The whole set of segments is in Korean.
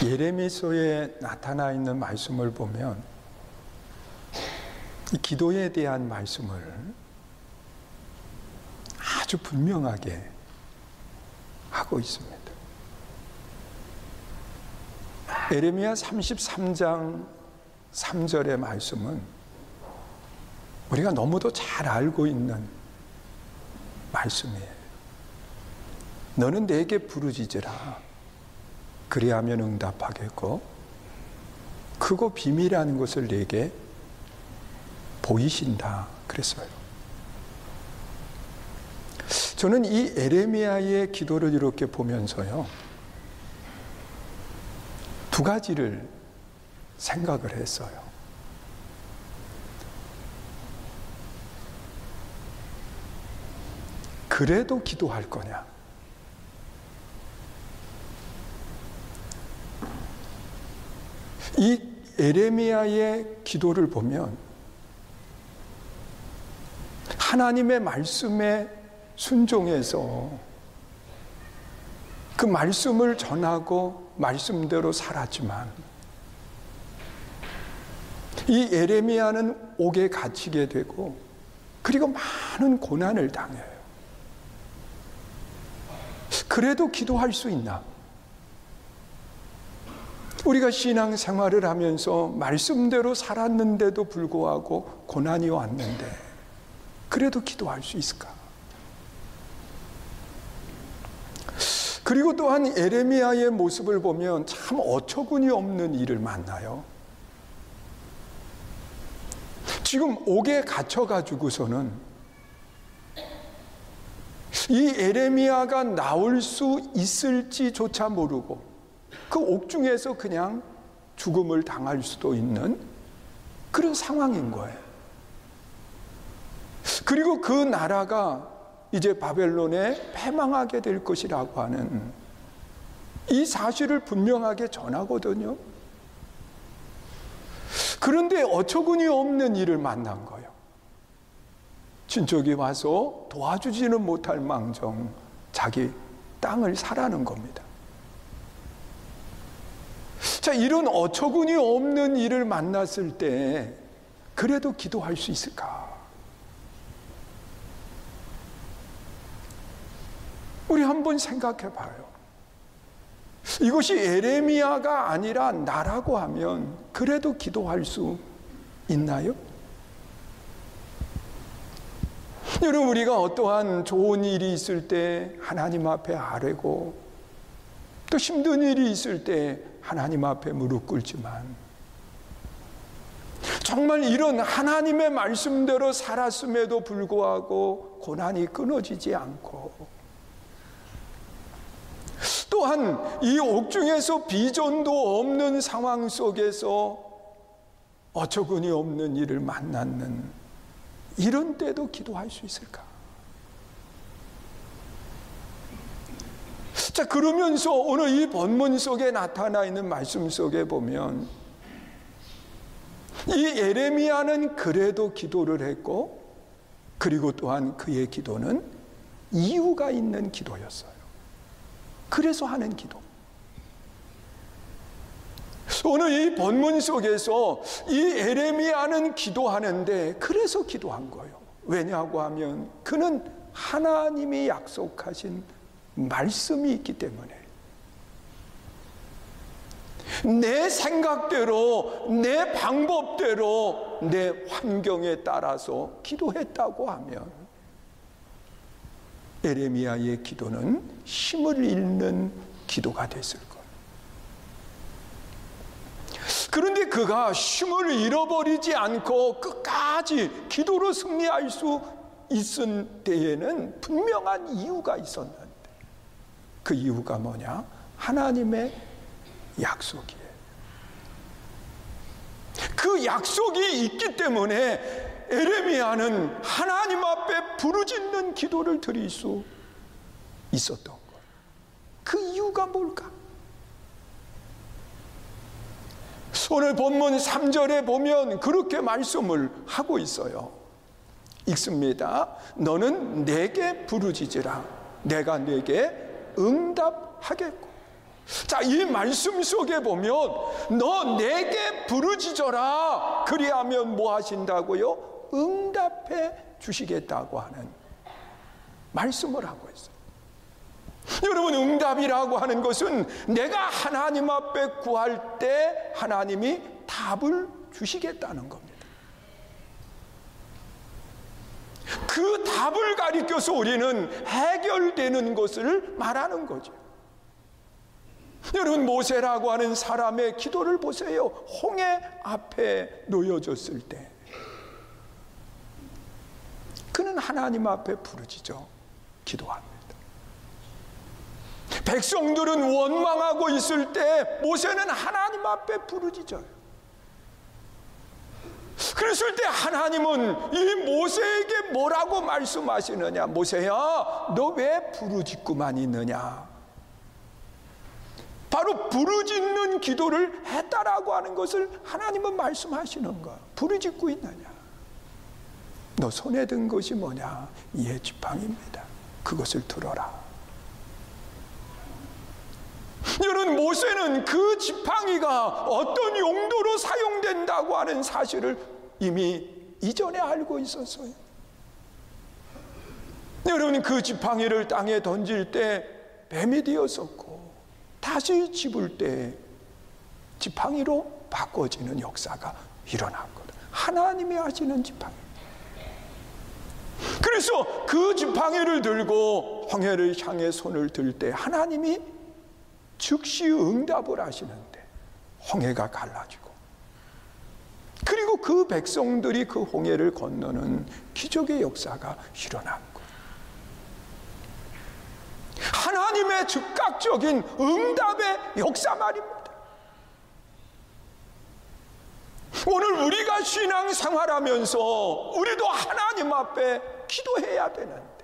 예레미야서에 나타나 있는 말씀을 보면 이 기도에 대한 말씀을 아주 분명하게 하고 있습니다. 예레미야 33장 3절의 말씀은 우리가 너무도 잘 알고 있는 말씀이에요. 너는 내게 부르짖으라. 그리하면 응답하겠고 크고 비밀한 것을 내게 보이신다 그랬어요. 저는 이 예레미야의 기도를 이렇게 보면서요, 두 가지를 생각을 했어요. 그래도 기도할 거냐? 이 예레미야의 기도를 보면 하나님의 말씀에 순종해서 그 말씀을 전하고 말씀대로 살았지만 이 예레미야는 옥에 갇히게 되고 그리고 많은 고난을 당해요. 그래도 기도할 수 있나? 우리가 신앙생활을 하면서 말씀대로 살았는데도 불구하고 고난이 왔는데 그래도 기도할 수 있을까? 그리고 또한 예레미야의 모습을 보면 참 어처구니 없는 일을 만나요. 지금 옥에 갇혀가지고서는 이 예레미야가 나올 수 있을지조차 모르고 그 옥중에서 그냥 죽음을 당할 수도 있는 그런 상황인 거예요. 그리고 그 나라가 이제 바벨론에 패망하게 될 것이라고 하는 이 사실을 분명하게 전하거든요. 그런데 어처구니 없는 일을 만난 거예요. 친척이 와서 도와주지는 못할 망정 자기 땅을 사라는 겁니다. 자, 이런 어처구니 없는 일을 만났을 때 그래도 기도할 수 있을까? 우리 한번 생각해 봐요. 이것이 예레미야가 아니라 나라고 하면 그래도 기도할 수 있나요? 여러분, 우리가 어떠한 좋은 일이 있을 때 하나님 앞에 아뢰고 또 힘든 일이 있을 때 하나님 앞에 무릎 꿇지만 정말 이런 하나님의 말씀대로 살았음에도 불구하고 고난이 끊어지지 않고 또한 이 옥중에서 비전도 없는 상황 속에서 어처구니 없는 일을 만났는 이런 때도 기도할 수 있을까? 자, 그러면서 오늘 이 본문 속에 나타나 있는 말씀 속에 보면 이 예레미야는 그래도 기도를 했고 그리고 또한 그의 기도는 이유가 있는 기도였어요. 그래서 하는 기도. 오늘 이 본문 속에서 이 예레미야는 기도하는데 그래서 기도한 거예요. 왜냐고 하면 그는 하나님이 약속하신 말씀이 있기 때문에 내 생각대로 내 방법대로 내 환경에 따라서 기도했다고 하면 예레미야의 기도는 힘을 잃는 기도가 됐을 거예요. 그런데 그가 힘을 잃어버리지 않고 끝까지 기도로 승리할 수 있은 때에는 분명한 이유가 있었는데 그 이유가 뭐냐? 하나님의 약속이에요. 그 약속이 있기 때문에 예레미야는 하나님 앞에 부르짖는 기도를 드릴 수 있었던 거예요. 그 이유가 뭘까? 오늘 본문 3절에 보면 그렇게 말씀을 하고 있어요. 읽습니다. 너는 내게 부르짖으라. 내가 내게 응답하겠고 자, 이 말씀 속에 보면 너 내게 부르짖어라. 그리하면 뭐 하신다고요? 응답해 주시겠다고 하는 말씀을 하고 있어요. 여러분, 응답이라고 하는 것은 내가 하나님 앞에 구할 때 하나님이 답을 주시겠다는 겁니다. 그 답을 가리켜서 우리는 해결되는 것을 말하는 거죠. 여러분, 모세라고 하는 사람의 기도를 보세요. 홍해 앞에 놓여졌을 때 그는 하나님 앞에 부르짖어 기도합니다. 백성들은 원망하고 있을 때 모세는 하나님 앞에 부르짖어요. 그랬을 때 하나님은 이 모세에게 뭐라고 말씀하시느냐? 모세야, 너 왜 부르짖고만 있느냐? 바로 부르짖는 기도를 했다라고 하는 것을 하나님은 말씀하시는 거야. 부르짖고 있느냐? 너 손에 든 것이 뭐냐? 예, 지팡이입니다. 그것을 들어라. 여러분, 모세는 그 지팡이가 어떤 용도로 사용된다고 하는 사실을 이미 이전에 알고 있었어요. 여러분, 그 지팡이를 땅에 던질 때 뱀이 되었었고 다시 집을 때 지팡이로 바꿔지는 역사가 일어났거든. 하나님이 하시는 지팡이. 그래서 그 지팡이를 들고 홍해를 향해 손을 들 때 하나님이 즉시 응답을 하시는데 홍해가 갈라지고, 그리고 그 백성들이 그 홍해를 건너는 기적의 역사가 일어났고, 하나님의 즉각적인 응답의 역사 말입니다. 오늘 우리가 신앙생활하면서 우리도 하나님 앞에 기도해야 되는데,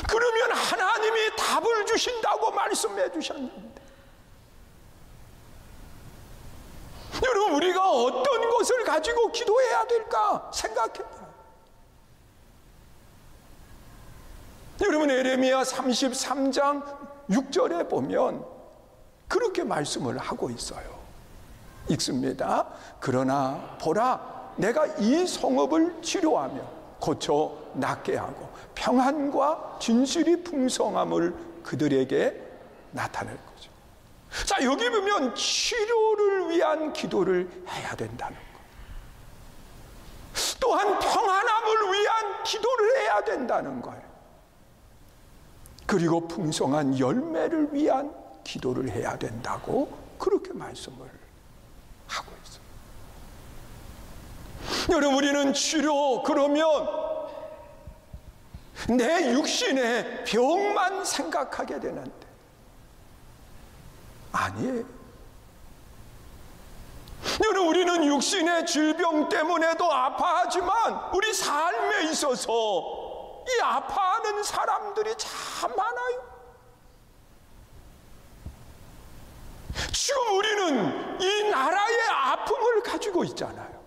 그러면 하나님이 답을 주신다고 말씀해 주셨는데, 여러분, 우리가 어떤 것을 가지고 기도해야 될까 생각해봐요. 여러분, 에레미야 33장 6절에 보면 그렇게 말씀을 하고 있어요. 읽습니다. 그러나 보라, 내가 이 성읍을 치료하며 고쳐 낫게 하고 평안과 진실이 풍성함을 그들에게 나타낼 거죠. 자, 여기 보면 치료를 위한 기도를 해야 된다는 것, 또한 평안함을 위한 기도를 해야 된다는 거예요. 그리고 풍성한 열매를 위한 기도를 해야 된다고 그렇게 말씀을 하고 있어요. 여러분, 우리는 치료 그러면 내 육신의 병만 생각하게 되는데 아니에요. 여러분, 우리는 육신의 질병 때문에도 아파하지만 우리 삶에 있어서 이 아파하는 사람들이 참 많아요. 지금 우리는 이 나라의 아픔을 가지고 있잖아요.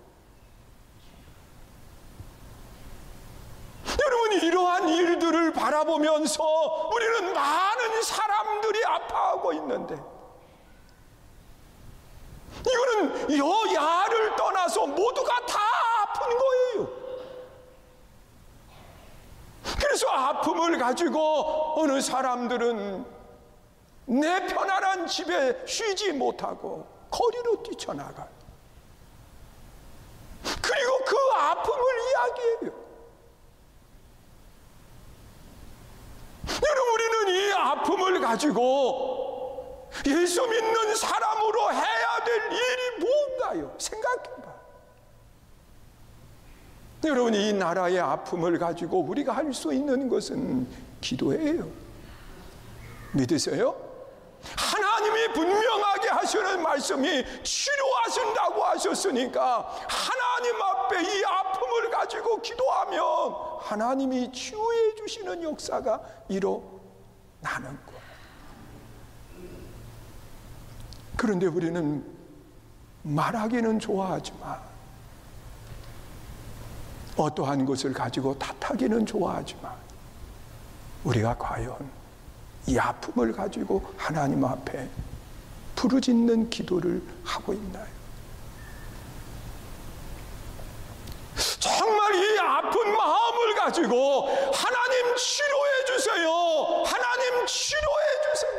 여러분, 이러한 일들을 바라보면서 우리는 많은 사람들이 아파하고 있는데, 이거는 여야를 떠나서 모두가 다 아픈 거예요. 그래서 아픔을 가지고 어느 사람들은 내 편안한 집에 쉬지 못하고 거리로 뛰쳐나가요. 그리고 그 아픔을 이야기해요. 여러분, 우리는 이 아픔을 가지고 예수 믿는 사람으로 해야 될 일이 뭔가요? 생각해봐. 여러분, 이 나라의 아픔을 가지고 우리가 할 수 있는 것은 기도예요. 믿으세요? 하나님이 분명하게 하시는 말씀이 치료하신다고 하셨으니까 하나님 앞에 이 아픔을 가지고 기도하면 하나님이 치유해 주시는 역사가 일어나는 거예요. 그런데 우리는 말하기는 좋아하지만, 어떠한 것을 가지고 탓하기는 좋아하지만, 우리가 과연 이 아픔을 가지고 하나님 앞에 부르짖는 기도를 하고 있나요? 정말 이 아픈 마음을 가지고 하나님 치료해 주세요. 하나님 치료해 주세요.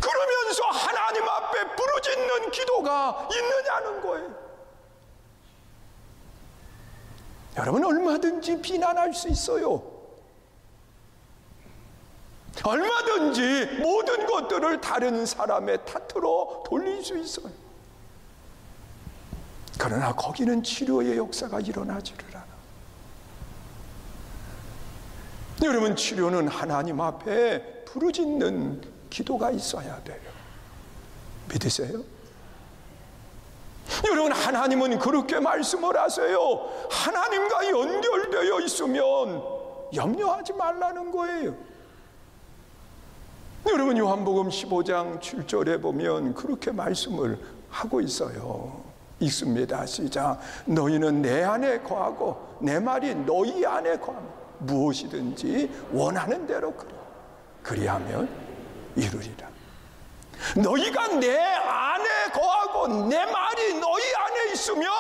그러면서 하나님 앞에 부르짖는 기도가 있느냐는 거예요. 여러분, 얼마든지 비난할 수 있어요. 얼마든지 모든 것들을 다른 사람의 탓으로 돌릴 수 있어요. 그러나 거기는 치료의 역사가 일어나지를 않아. 여러분, 치료는 하나님 앞에 부르짖는 기도가 있어야 돼요. 믿으세요? 여러분, 하나님은 그렇게 말씀을 하세요. 하나님과 연결되어 있으면 염려하지 말라는 거예요. 여러분, 요한복음 15장 7절에 보면 그렇게 말씀을 하고 있어요. 읽습니다. 시작. 너희는 내 안에 거하고 내 말이 너희 안에 거하면 무엇이든지 원하는 대로 그리하면 이루리라. 너희가 내 안에 거하고 내 말이 너희 안에 있으면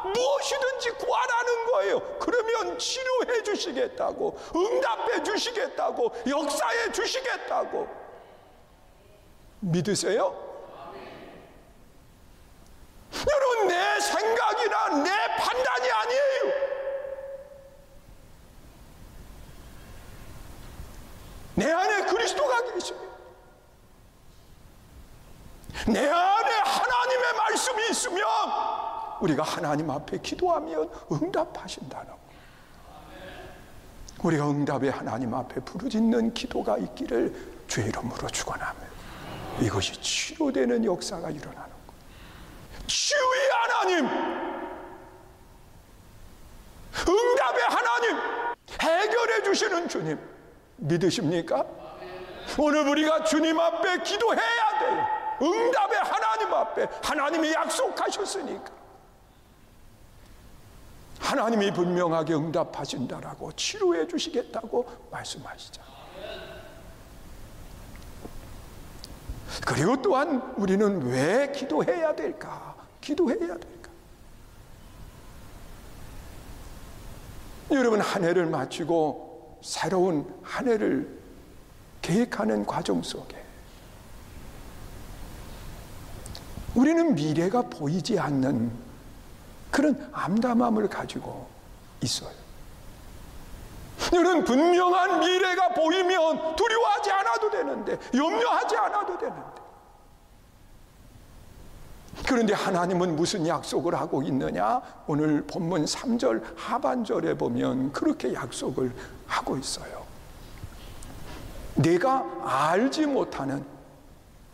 무엇이든지 구하라는 거예요. 그러면 치료해 주시겠다고, 응답해 주시겠다고, 역사해 주시겠다고. 믿으세요? 여러분, 내 생각이나 내 판단이 아니에요. 내 안에 그리스도가 계십니다. 내 안에 하나님의 말씀이 있으면 우리가 하나님 앞에 기도하면 응답하신다는 거예요. 우리가 응답에 하나님 앞에 부르짖는 기도가 있기를 주의 이름으로 축원합니다. 이것이 치료되는 역사가 일어나는 거예요. 치유의 하나님, 응답의 하나님, 해결해 주시는 주님 믿으십니까? 오늘 우리가 주님 앞에 기도해야 돼요. 응답의 하나님 앞에. 하나님이 약속하셨으니까. 하나님이 분명하게 응답하신다라고, 치료해 주시겠다고 말씀하시잖아요. 그리고 또한 우리는 왜 기도해야 될까? 기도해야 될까? 여러분, 한 해를 마치고 새로운 한 해를 계획하는 과정 속에 우리는 미래가 보이지 않는 그런 암담함을 가지고 있어요. 여러분, 분명한 미래가 보이면 두려워하지 않아도 되는데, 염려하지 않아도 되는데, 그런데 하나님은 무슨 약속을 하고 있느냐? 오늘 본문 3절 하반절에 보면 그렇게 약속을 하고 있어요. 내가 알지 못하는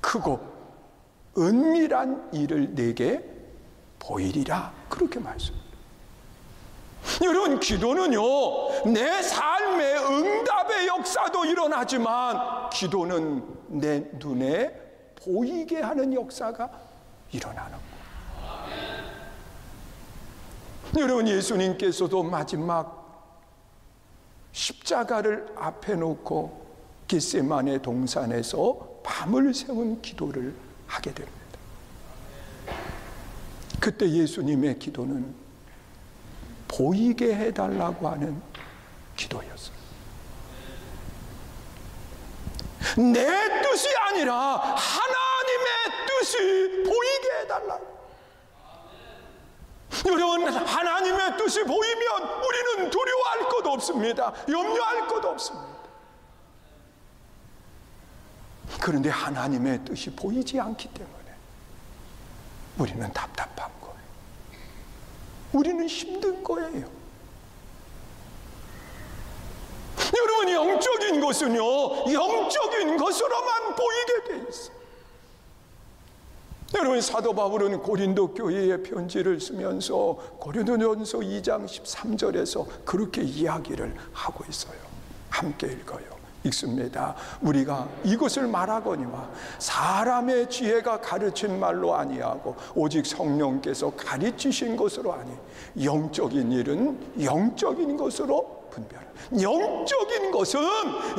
크고 은밀한 일을 내게 보이리라. 그렇게 말씀합니다. 여러분, 기도는요, 내 삶의 응답의 역사도 일어나지만 기도는 내 눈에 보이게 하는 역사가 일어나는 거예요. 여러분, 예수님께서도 마지막 십자가를 앞에 놓고 겟세마네 동산에서 밤을 새운 기도를 하게 됩니다. 그때 예수님의 기도는 보이게 해달라고 하는 기도였어요. 내 뜻이 아니라 하나님의 뜻이 보이게 해달라고. 여러분, 하나님의 뜻이 보이면 우리는 두려워할 것 없습니다. 염려할 것 없습니다. 그런데 하나님의 뜻이 보이지 않기 때문에 우리는 답답한 거예요. 우리는 힘든 거예요. 여러분, 영적인 것은요, 영적인 것으로만 보이게 돼 있어요. 여러분, 사도 바울은 고린도 교회에 편지를 쓰면서 고린도전서 2장 13절에서 그렇게 이야기를 하고 있어요. 함께 읽어요. 읽습니다. 우리가 이것을 말하거니와 사람의 지혜가 가르친 말로 아니하고 오직 성령께서 가르치신 것으로 아니 영적인 일은 영적인 것으로 분별. 영적인 것은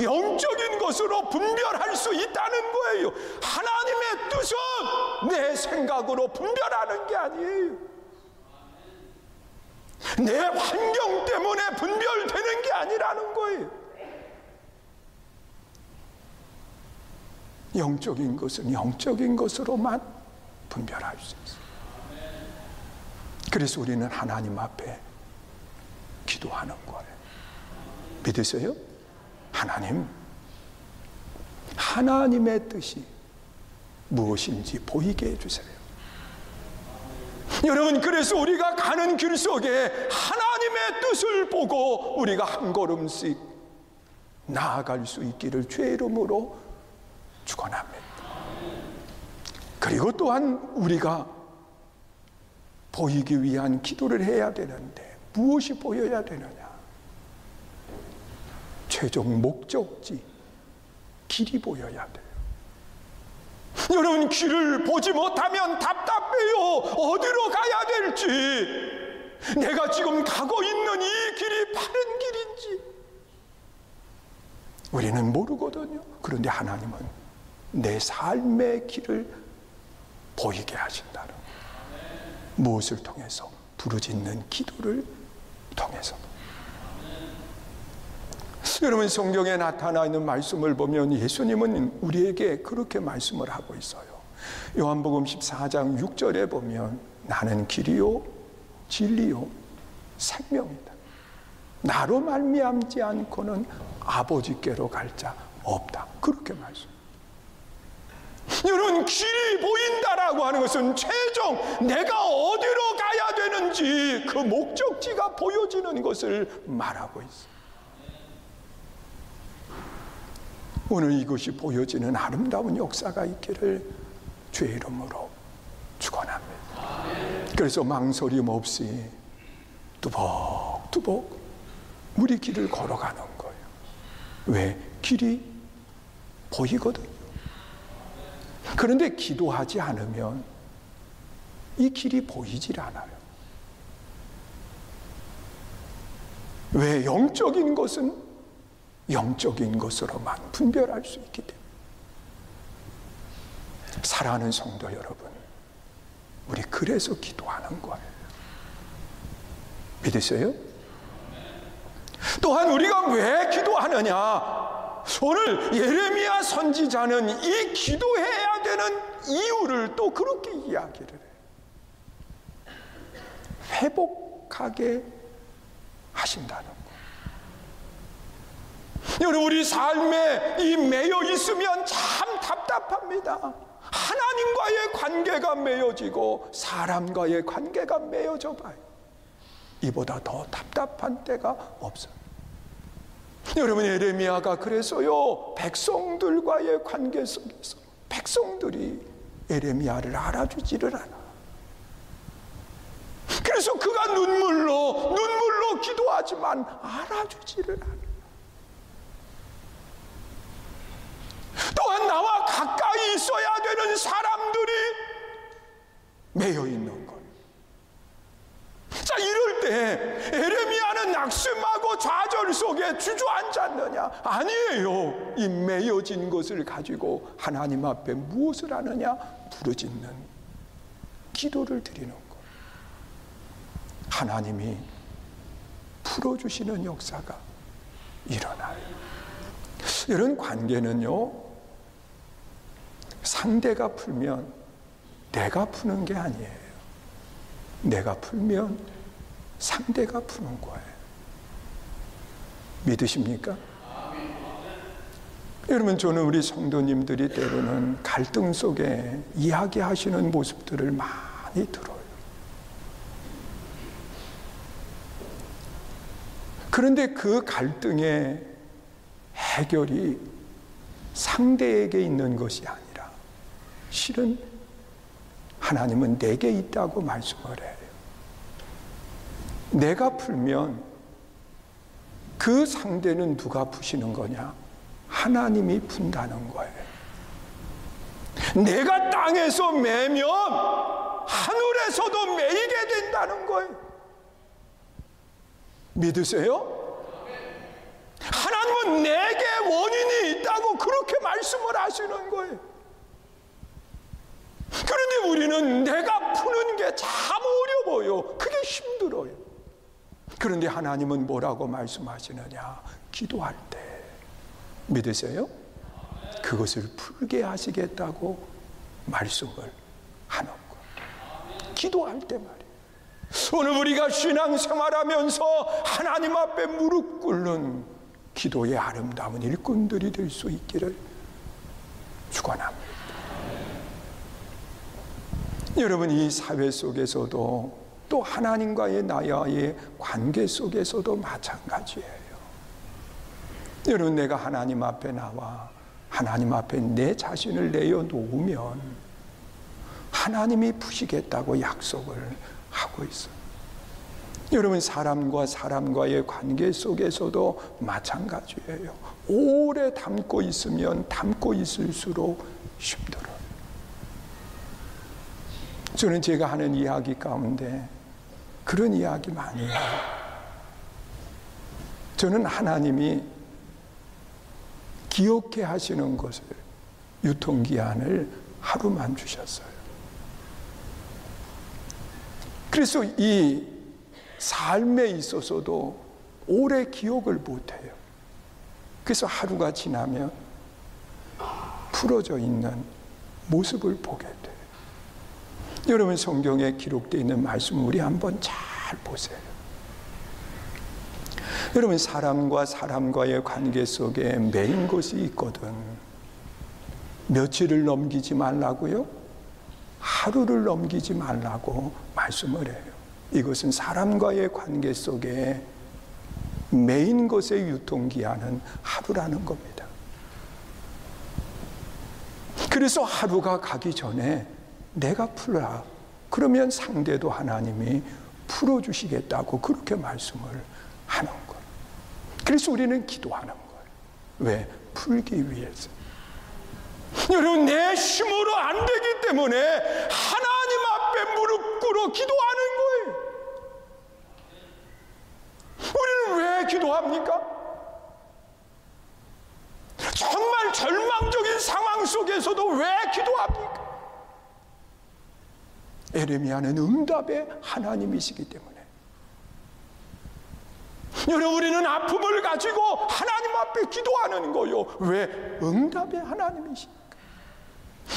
영적인 것으로 분별할 수 있다는 거예요. 하나님의 뜻은 내 생각으로 분별하는 게 아니에요. 내 환경 때문에 분별되는 게 아니라는 거예요. 영적인 것은 영적인 것으로만 분별할 수 있어요. 그래서 우리는 하나님 앞에 기도하는 거예요. 믿으세요? 하나님의 뜻이 무엇인지 보이게 해주세요. 여러분, 그래서 우리가 가는 길 속에 하나님의 뜻을 보고 우리가 한 걸음씩 나아갈 수 있기를 주의 이름으로 축원합니다. 그리고 또한 우리가 보이기 위한 기도를 해야 되는데 무엇이 보여야 되느냐? 최종 목적지, 길이 보여야 돼요. 여러분, 길을 보지 못하면 답답해요. 어디로 가야 될지, 내가 지금 가고 있는 이 길이 바른 길인지 우리는 모르거든요. 그런데 하나님은 내 삶의 길을 보이게 하신다는 거예요. 무엇을 통해서? 부르짖는 기도를 통해서. 여러분, 성경에 나타나 있는 말씀을 보면 예수님은 우리에게 그렇게 말씀을 하고 있어요. 요한복음 14장 6절에 보면 나는 길이요 진리요 생명이다. 나로 말미암지 않고는 아버지께로 갈 자 없다. 그렇게 말씀. 여러분, 길이 보인다라고 하는 것은 최종 내가 어디로 가야 되는지 그 목적지가 보여지는 것을 말하고 있어요. 오늘 이것이 보여지는 아름다운 역사가 있기를 주의 이름으로 축원합니다. 그래서 망설임 없이 뚜벅뚜벅 우리 길을 걸어가는 거예요. 왜? 길이 보이거든요. 그런데 기도하지 않으면 이 길이 보이질 않아요. 왜? 영적인 것은 영적인 것으로만 분별할 수 있기 때문에. 사랑하는 성도 여러분, 우리 그래서 기도하는 거예요. 믿으세요? 또한 우리가 왜 기도하느냐? 오늘 예레미야 선지자는 이 기도해야 되는 이유를 또 그렇게 이야기를 해요. 회복하게 하신다는 거예요. 여러분, 우리 삶에 이 매여 있으면 참 답답합니다. 하나님과의 관계가 매여지고 사람과의 관계가 매여져 봐요. 이보다 더 답답한 때가 없어요. 여러분, 예레미야가 그래서요, 백성들과의 관계 속에서 백성들이 예레미야를 알아주지를 않아. 그래서 그가 눈물로 기도하지만 알아주지를 않아. 또한 나와 가까이 있어야 되는 사람들이 매여 있는 거예요. 자, 이럴 때 예레미야는 낙심하고 좌절 속에 주저앉았느냐? 아니에요. 이 매여진 것을 가지고 하나님 앞에 무엇을 하느냐? 부르짖는 기도를 드리는 거예요. 하나님이 풀어주시는 역사가 일어나요. 이런 관계는요, 상대가 풀면 내가 푸는 게 아니에요. 내가 풀면 상대가 푸는 거예요. 믿으십니까? 여러분, 저는 우리 성도님들이 때로는 갈등 속에 이야기하시는 모습들을 많이 들어요. 그런데 그 갈등의 해결이 상대에게 있는 것이 아니라 실은 하나님은 내게 있다고 말씀을 해요. 내가 풀면 그 상대는 누가 푸시는 거냐? 하나님이 푼다는 거예요. 내가 땅에서 매면 하늘에서도 매이게 된다는 거예요. 믿으세요? 하나님은 내게 원인이 있다고 그렇게 말씀을 하시는 거예요. 그런데 우리는 내가 푸는 게 참 어려워요. 그게 힘들어요. 그런데 하나님은 뭐라고 말씀하시느냐? 기도할 때 믿으세요? 그것을 풀게 하시겠다고 말씀을 하는 거예요. 기도할 때 말이에요. 오늘 우리가 신앙생활하면서 하나님 앞에 무릎 꿇는 기도의 아름다운 일꾼들이 될 수 있기를 축원합니다. 여러분, 이 사회 속에서도 또 하나님과의 나와의 관계 속에서도 마찬가지예요. 여러분, 내가 하나님 앞에 나와 하나님 앞에 내 자신을 내어놓으면 하나님이 푸시겠다고 약속을 하고 있어요. 여러분, 사람과 사람과의 관계 속에서도 마찬가지예요. 오래 담고 있으면 담고 있을수록 힘들어요. 저는 제가 하는 이야기 가운데 그런 이야기 많이 해요. 저는 하나님이 기억해 하시는 것을, 유통기한을 하루만 주셨어요. 그래서 이 삶에 있어서도 오래 기억을 못해요. 그래서 하루가 지나면 풀어져 있는 모습을 보게 돼요. 여러분, 성경에 기록되어 있는 말씀 우리 한번 잘 보세요. 여러분, 사람과 사람과의 관계 속에 매인 것이 있거든. 며칠을 넘기지 말라고요? 하루를 넘기지 말라고 말씀을 해요. 이것은 사람과의 관계 속에 매인 것의 유통기한은 하루라는 겁니다. 그래서 하루가 가기 전에 내가 풀라. 그러면 상대도 하나님이 풀어주시겠다고 그렇게 말씀을 하는 거예요. 그래서 우리는 기도하는 거예요. 왜? 풀기 위해서. 여러분, 내 힘으로 안 되기 때문에 하나님 앞에 무릎 꿇어 기도하는 거예요. 우리는 왜 기도합니까? 정말 절망적인 상황 속에서도 왜 기도합니까? 에레미야는 응답의 하나님이시기 때문에. 여러분, 우리는 아픔을 가지고 하나님 앞에 기도하는 거요. 왜? 응답의 하나님이시니까.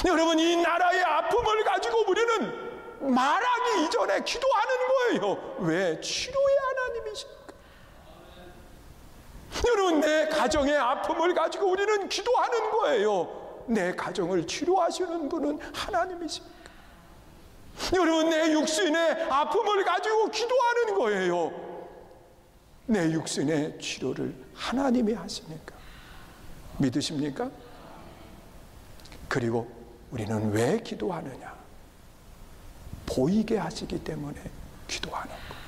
여러분, 이 나라의 아픔을 가지고 우리는 말하기 이전에 기도하는 거예요. 왜? 치료의 하나님이시니까. 여러분, 내 가정의 아픔을 가지고 우리는 기도하는 거예요. 내 가정을 치료하시는 분은 하나님이십니까? 여러분, 내 육신의 아픔을 가지고 기도하는 거예요. 내 육신의 치료를 하나님이 하시니까. 믿으십니까? 그리고 우리는 왜 기도하느냐? 보이게 하시기 때문에 기도하는 거예요.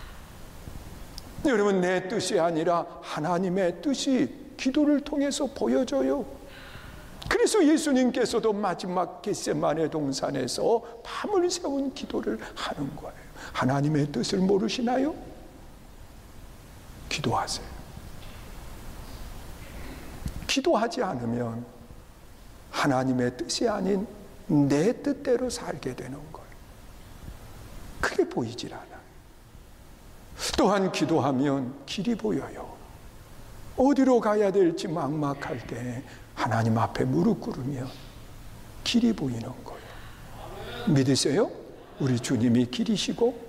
여러분, 내 뜻이 아니라 하나님의 뜻이 기도를 통해서 보여져요. 그래서 예수님께서도 마지막 겟세마네 동산에서 밤을 새운 기도를 하는 거예요. 하나님의 뜻을 모르시나요? 기도하세요. 기도하지 않으면 하나님의 뜻이 아닌 내 뜻대로 살게 되는 거예요. 그게 보이질 않아요. 또한 기도하면 길이 보여요. 어디로 가야 될지 막막할 때 하나님 앞에 무릎 꿇으면 길이 보이는 거예요. 믿으세요? 우리 주님이 길이시고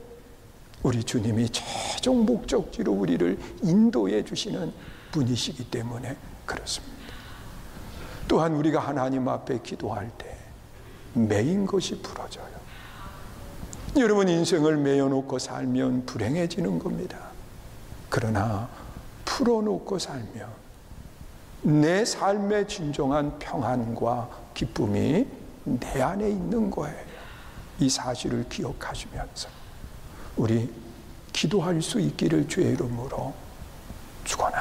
우리 주님이 최종 목적지로 우리를 인도해 주시는 분이시기 때문에 그렇습니다. 또한 우리가 하나님 앞에 기도할 때 매인 것이 풀어져요. 여러분, 인생을 매여놓고 살면 불행해지는 겁니다. 그러나 풀어놓고 살면 내 삶의 진정한 평안과 기쁨이 내 안에 있는 거예요. 이 사실을 기억하시면서 우리 기도할 수 있기를 주의 이름으로 축원합니다.